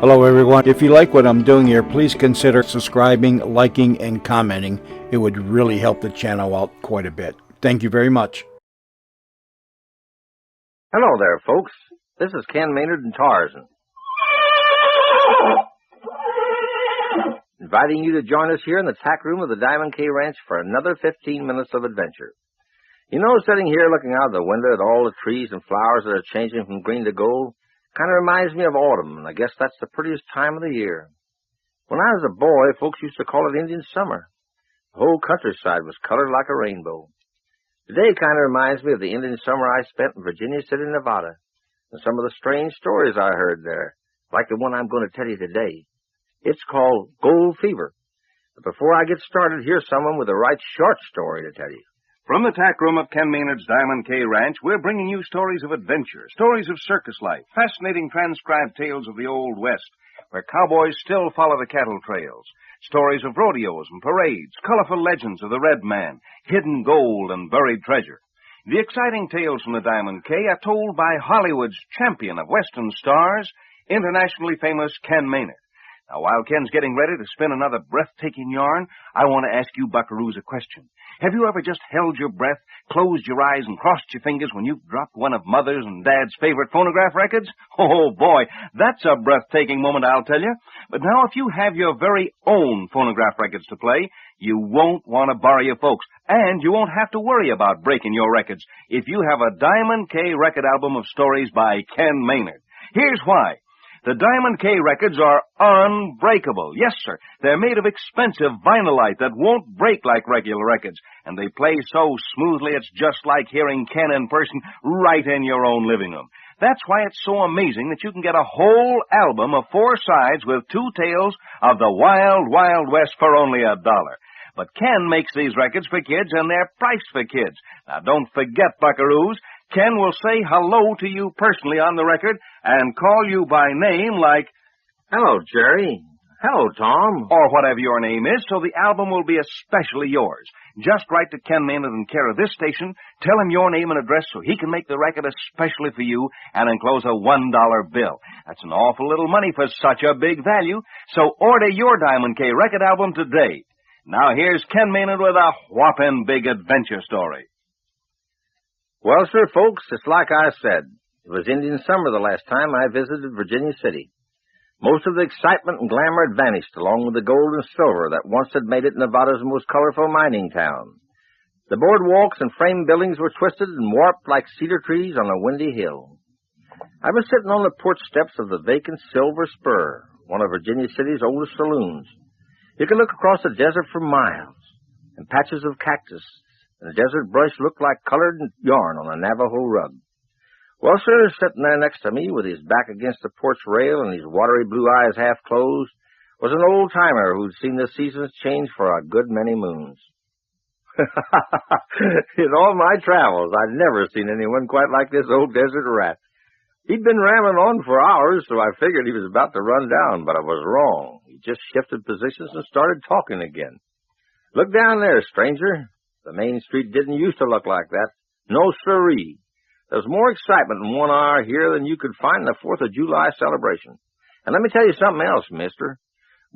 Hello everyone. If you like what I'm doing here, please consider subscribing, liking, and commenting. It would really help the channel out quite a bit. Thank you very much. Hello there, folks. This is Ken Maynard and Tarzan, inviting you to join us here in the tack room of the Diamond K Ranch for another 15 minutes of adventure. You know, sitting here looking out the window at all the trees and flowers that are changing from green to gold kind of reminds me of autumn, and I guess that's the prettiest time of the year. When I was a boy, folks used to call it Indian summer. The whole countryside was colored like a rainbow. Today kind of reminds me of the Indian summer I spent in Virginia City, Nevada, and some of the strange stories I heard there, like the one I'm going to tell you today. It's called Gold Fever. But before I get started, here's someone with the right short story to tell you. From the tack room of Ken Maynard's Diamond K Ranch, we're bringing you stories of adventure, stories of circus life, fascinating transcribed tales of the Old West, where cowboys still follow the cattle trails, stories of rodeos and parades, colorful legends of the Red Man, hidden gold and buried treasure. The exciting tales from the Diamond K are told by Hollywood's champion of Western stars, internationally famous Ken Maynard. Now, while Ken's getting ready to spin another breathtaking yarn, I want to ask you buckaroos a question. Have you ever just held your breath, closed your eyes, and crossed your fingers when you've dropped one of Mother's and Dad's favorite phonograph records? Oh, boy, that's a breathtaking moment, I'll tell you. But now, if you have your very own phonograph records to play, you won't want to borrow your folks, and you won't have to worry about breaking your records if you have a Diamond K record album of stories by Ken Maynard. Here's why. The Diamond K records are unbreakable. Yes, sir. They're made of expensive vinylite that won't break like regular records. And they play so smoothly it's just like hearing Ken in person right in your own living room. That's why it's so amazing that you can get a whole album of 4 sides with 2 tales of the Wild, Wild West for only $1. But Ken makes these records for kids, and they're priced for kids. Now, don't forget, buckaroos, Ken will say hello to you personally on the record and call you by name like, Hello, Jerry. Hello, Tom. or whatever your name is, so the album will be especially yours. Just write to Ken Maynard in care of this station, tell him your name and address so he can make the record especially for you and enclose a $1 bill. That's an awful little money for such a big value, so order your Diamond K record album today. Now here's Ken Maynard with a whopping big adventure story. Well, sir, folks, it's like I said. It was Indian summer the last time I visited Virginia City. Most of the excitement and glamour had vanished, along with the gold and silver that once had made it Nevada's most colorful mining town. The boardwalks and frame buildings were twisted and warped like cedar trees on a windy hill. I was sitting on the porch steps of the vacant Silver Spur, one of Virginia City's oldest saloons. You could look across the desert for miles, and patches of cactus and the desert brush looked like colored yarn on a Navajo rug. Well, sir, sitting there next to me with his back against the porch rail and his watery blue eyes half closed was an old-timer who'd seen the seasons change for a good many moons. In all my travels, I'd never seen anyone quite like this old desert rat. He'd been rambling on for hours, so I figured he was about to run down, but I was wrong. He just shifted positions and started talking again. Look down there, stranger. The main street didn't used to look like that. No siree. There's more excitement in 1 hour here than you could find in the 4th of July celebration. And let me tell you something else, mister.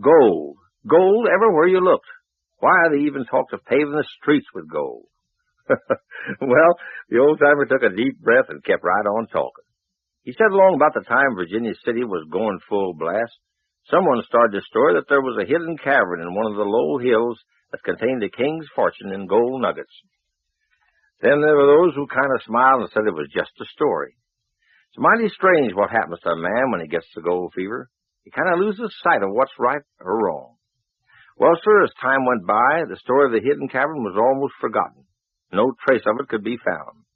Gold. Gold everywhere you looked. Why, they even talked of paving the streets with gold. Well, the old-timer took a deep breath and kept right on talking. He said along about the time Virginia City was going full blast, someone started the story that there was a hidden cavern in one of the low hills that contained the king's fortune in gold nuggets. Then there were those who kind of smiled and said it was just a story. It's mighty strange what happens to a man when he gets the gold fever. He kind of loses sight of what's right or wrong. Well, sir, as time went by, the story of the hidden cavern was almost forgotten. No trace of it could be found.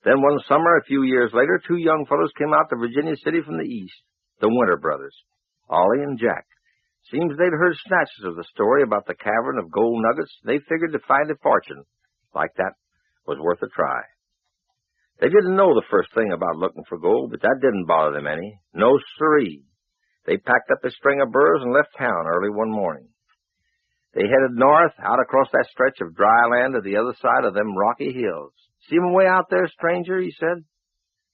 Then one summer, a few years later, 2 young fellows came out to Virginia City from the east, the Winter brothers, Ollie and Jack. Seems they'd heard snatches of the story about the cavern of gold nuggets. They figured to find a fortune like that was worth a try. They didn't know the first thing about looking for gold, but that didn't bother them any. No siree. They packed up a string of burros and left town early one morning. They headed north, out across that stretch of dry land to the other side of them rocky hills. See 'em way out there, stranger? He said.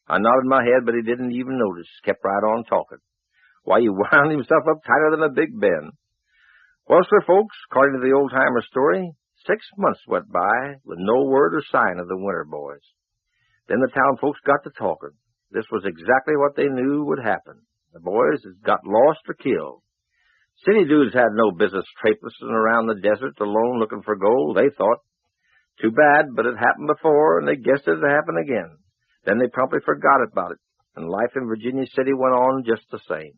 I nodded my head, but he didn't even notice. Kept right on talking. Why, he wound himself up tighter than a Big Ben. Well, sir, folks, according to the old-timer story, 6 months went by with no word or sign of the Winter boys. Then the town folks got to talking. This was exactly what they knew would happen. The boys had got lost or killed. City dudes had no business traipsing around the desert alone looking for gold, they thought. Too bad, but it happened before, and they guessed it'd happen again. Then they promptly forgot about it, and life in Virginia City went on just the same.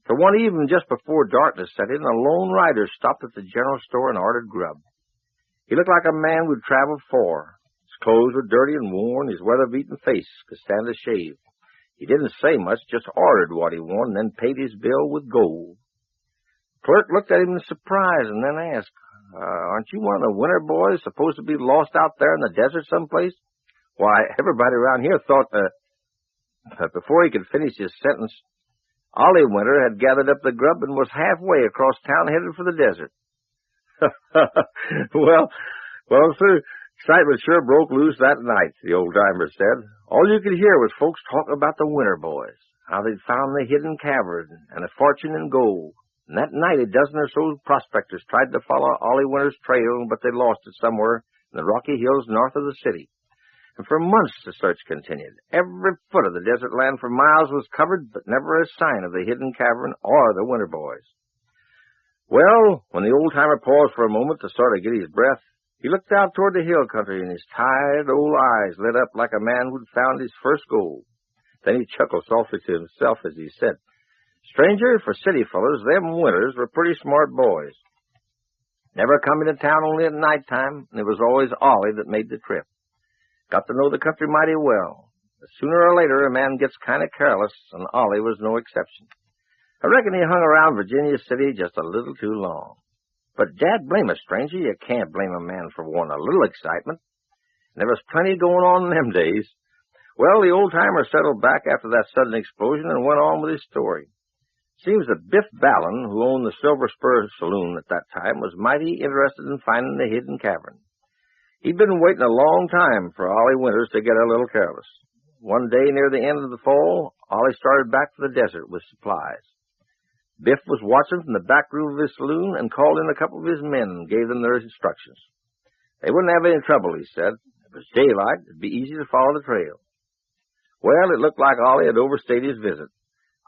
For one evening just before darkness set in, a lone rider stopped at the general store and ordered grub. He looked like a man who'd traveled far. His clothes were dirty and worn, his weather-beaten face could stand a shave. He didn't say much, just ordered what he wanted, and then paid his bill with gold. The clerk looked at him in surprise and then asked, aren't you one of the Winter boys supposed to be lost out there in the desert someplace? Why, everybody around here thought that before he could finish his sentence, Ollie Winter had gathered up the grub and was halfway across town headed for the desert. Well, sir, excitement sure broke loose that night, the old-timer said. All you could hear was folks talking about the Winter boys, how they'd found the hidden cavern and a fortune in gold. And that night, a dozen or so prospectors tried to follow Ollie Winter's trail, but they lost it somewhere in the Rocky Hills north of the city. And for months the search continued. Every foot of the desert land for miles was covered, but never a sign of the hidden cavern or the Winter boys. Well, when the old-timer paused for a moment to sort of get his breath, he looked out toward the hill country, and his tired old eyes lit up like a man who'd found his first gold. Then he chuckled softly to himself as he said, "Stranger, for city fellers, them Winters were pretty smart boys. Never come into town only at night time, and it was always Ollie that made the trip. Got to know the country mighty well. But sooner or later, a man gets kind of careless, and Ollie was no exception. I reckon he hung around Virginia City just a little too long. But dad blame a stranger, you can't blame a man for wanting a little excitement. And there was plenty going on in them days." Well, the old-timer settled back after that sudden explosion and went on with his story. Seems that Biff Ballon, who owned the Silver Spur Saloon at that time, was mighty interested in finding the hidden cavern. He'd been waiting a long time for Ollie Winters to get a little careless. One day near the end of the fall, Ollie started back for the desert with supplies. Biff was watching from the back room of his saloon and called in a couple of his men and gave them their instructions. They wouldn't have any trouble, he said. If it was daylight, it'd be easy to follow the trail. Well, it looked like Ollie had overstayed his visit.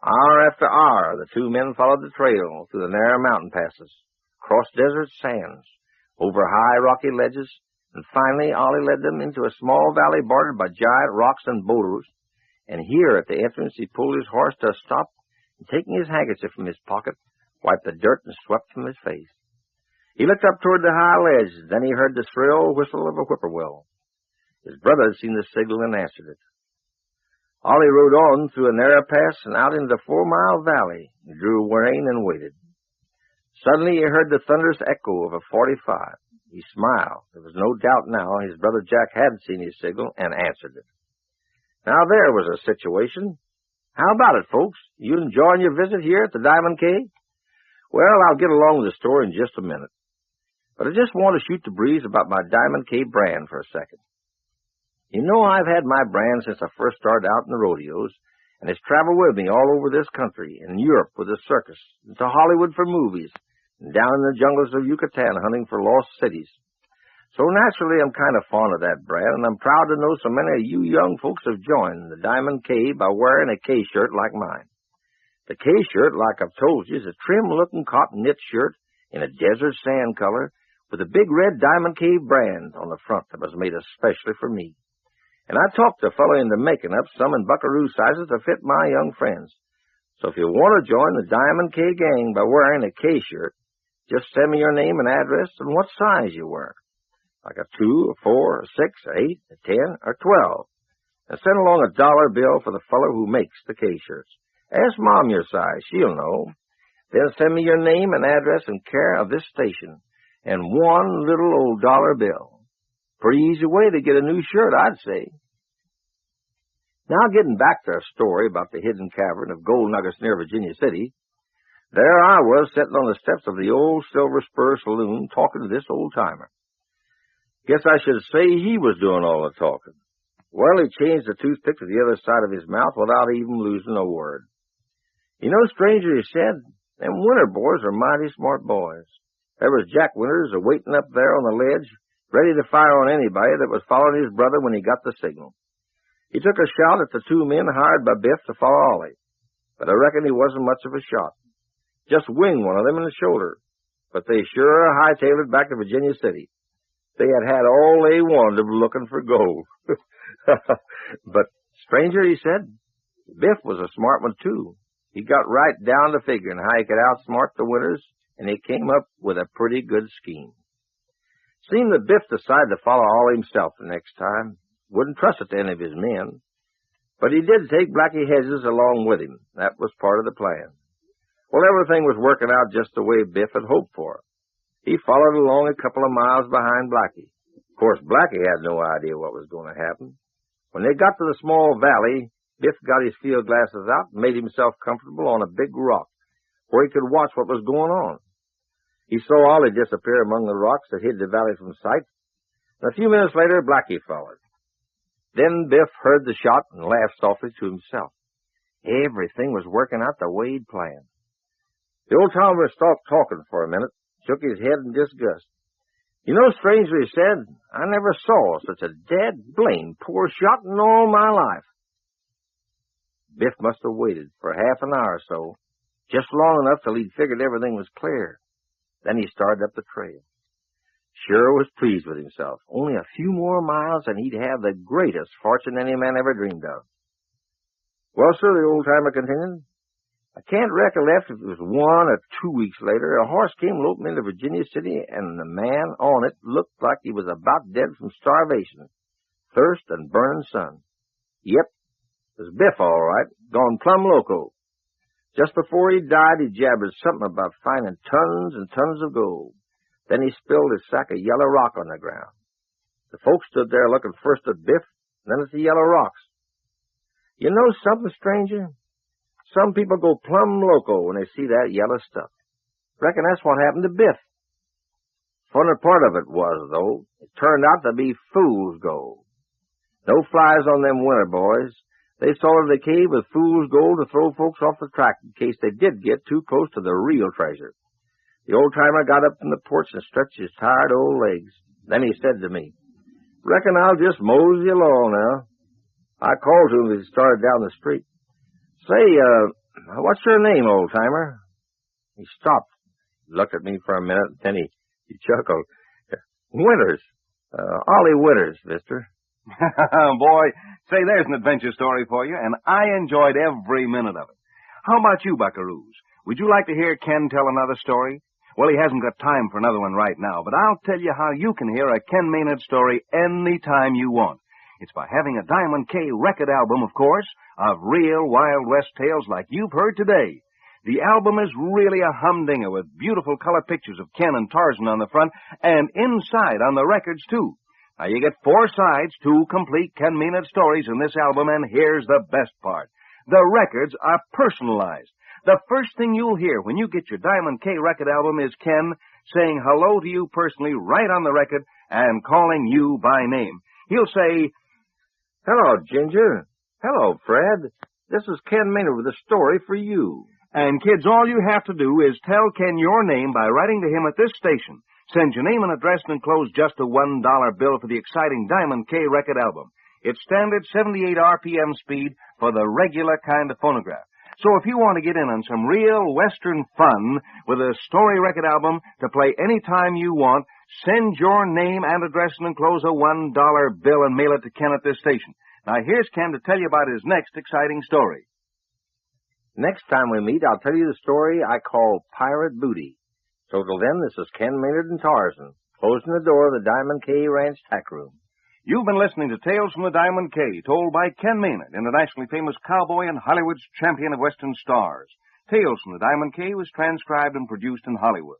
Hour after hour, the two men followed the trail through the narrow mountain passes, across desert sands, over high rocky ledges, and finally Ollie led them into a small valley bordered by giant rocks and boulders, and here at the entrance he pulled his horse to a stop and, taking his handkerchief from his pocket, wiped the dirt and sweat from his face. He looked up toward the high ledge, then he heard the shrill whistle of a whippoorwill. His brother had seen the signal and answered it. Ollie rode on through a narrow pass and out into the 4-mile valley. He drew rein and waited. Suddenly he heard the thunderous echo of a .45. He smiled. There was no doubt now his brother Jack had seen his signal and answered it. Now there was a situation. How about it, folks? You enjoying your visit here at the Diamond Cave? Well, I'll get along with the story in just a minute. But I just want to shoot the breeze about my Diamond Cave brand for a second. You know, I've had my brand since I first started out in the rodeos, and it's traveled with me all over this country, in Europe with the circus, and to Hollywood for movies, and down in the jungles of Yucatan hunting for lost cities. So naturally, I'm kind of fond of that brand, and I'm proud to know so many of you young folks have joined the Diamond Cave by wearing a K-shirt like mine. The K-shirt, like I've told you, is a trim-looking cotton knit shirt in a desert sand color with a big red Diamond Cave brand on the front that was made especially for me. And I talked a fellow into making up some in buckaroo sizes to fit my young friends. So if you want to join the Diamond K gang by wearing a K-shirt, just send me your name and address and what size you wear. Like a 2, a 4, a 6, a 8, a 10, or 12. And send along $1 bill for the fellow who makes the K-shirts. Ask Mom your size. She'll know. Then send me your name and address in care of this station. And one little old $1 bill. Pretty easy way to get a new shirt, I'd say. Now, getting back to our story about the hidden cavern of gold nuggets near Virginia City, there I was sitting on the steps of the old Silver Spur Saloon talking to this old-timer. Guess I should say he was doing all the talking. Well, he changed the toothpick to the other side of his mouth without even losing a word. You know, stranger, he said, them Winter boys are mighty smart boys. There was Jack Winters a-waiting up there on the ledge, ready to fire on anybody that was following his brother when he got the signal. He took a shot at the two men hired by Biff to follow Ollie, but I reckon he wasn't much of a shot. Just winged one of them in the shoulder, but they sure hightailed it back to Virginia City. They had all they wanted of looking for gold. But, stranger, he said, Biff was a smart one, too. He got right down to figuring how he could outsmart the Winters, and he came up with a pretty good scheme. Seemed that Biff decided to follow Ollie himself the next time. Wouldn't trust it to any of his men. But he did take Blackie Hedges along with him. That was part of the plan. Well, everything was working out just the way Biff had hoped for. He followed along a couple of miles behind Blackie. Of course, Blackie had no idea what was going to happen. When they got to the small valley, Biff got his field glasses out and made himself comfortable on a big rock where he could watch what was going on. He saw Ollie disappear among the rocks that hid the valley from sight. And a few minutes later, Blackie followed. Then Biff heard the shot and laughed softly to himself. Everything was working out the way he'd planned. The old-timer stopped talking for a minute, shook his head in disgust. You know, stranger, he said, I never saw such a dead, blame poor shot in all my life. Biff must have waited for half an hour or so, just long enough till he'd figured everything was clear. Then he started up the trail. Sure was pleased with himself. Only a few more miles and he'd have the greatest fortune any man ever dreamed of. Well, sir, the old-timer continued, I can't recollect if it was 1 or 2 weeks later, a horse came loping into Virginia City, and the man on it looked like he was about dead from starvation, thirst, and burning sun. Yep, it was Biff, all right, gone plumb loco. Just before he died, he jabbered something about finding tons and tons of gold. Then he spilled his sack of yellow rock on the ground. The folks stood there looking first at Biff, then at the yellow rocks. You know something, stranger? Some people go plumb loco when they see that yellow stuff. Reckon that's what happened to Biff. Funny part of it was, though, it turned out to be fool's gold. No flies on them Winter boys. They salted the cave with fool's gold to throw folks off the track in case they did get too close to the real treasure. The old-timer got up from the porch and stretched his tired old legs. Then he said to me, Reckon I'll just mosey along now. I called to him as he started down the street. Say, what's your name, old-timer? He stopped, looked at me for a minute, then he chuckled. Winters. Ollie Winters, mister. Boy, say, there's an adventure story for you, and I enjoyed every minute of it. How about you, buckaroos? Would you like to hear Ken tell another story? Well, he hasn't got time for another one right now, but I'll tell you how you can hear a Ken Maynard story any time you want. It's by having a Diamond K record album, of course, of real Wild West tales like you've heard today. The album is really a humdinger with beautiful color pictures of Ken and Tarzan on the front and inside on the records, too. Now, you get 4 sides, 2 complete Ken Maynard stories in this album, and here's the best part. The records are personalized. The first thing you'll hear when you get your Diamond K record album is Ken saying hello to you personally right on the record and calling you by name. He'll say, Hello, Ginger. Hello, Fred. This is Ken Maynard with a story for you. And, kids, all you have to do is tell Ken your name by writing to him at this station. Send your name and address and enclose just a $1 bill for the exciting Diamond K record album. It's standard 78 RPM speed for the regular kind of phonograph. So if you want to get in on some real Western fun with a story record album to play any time you want, send your name and address and enclose a $1 bill and mail it to Ken at this station. Now, here's Ken to tell you about his next exciting story. Next time we meet, I'll tell you the story I call Pirate Booty. So till then, this is Ken Maynard and Tarzan, closing the door of the Diamond K Ranch tack room. You've been listening to Tales from the Diamond K, told by Ken Maynard, internationally famous cowboy and Hollywood's champion of Western stars. Tales from the Diamond K was transcribed and produced in Hollywood.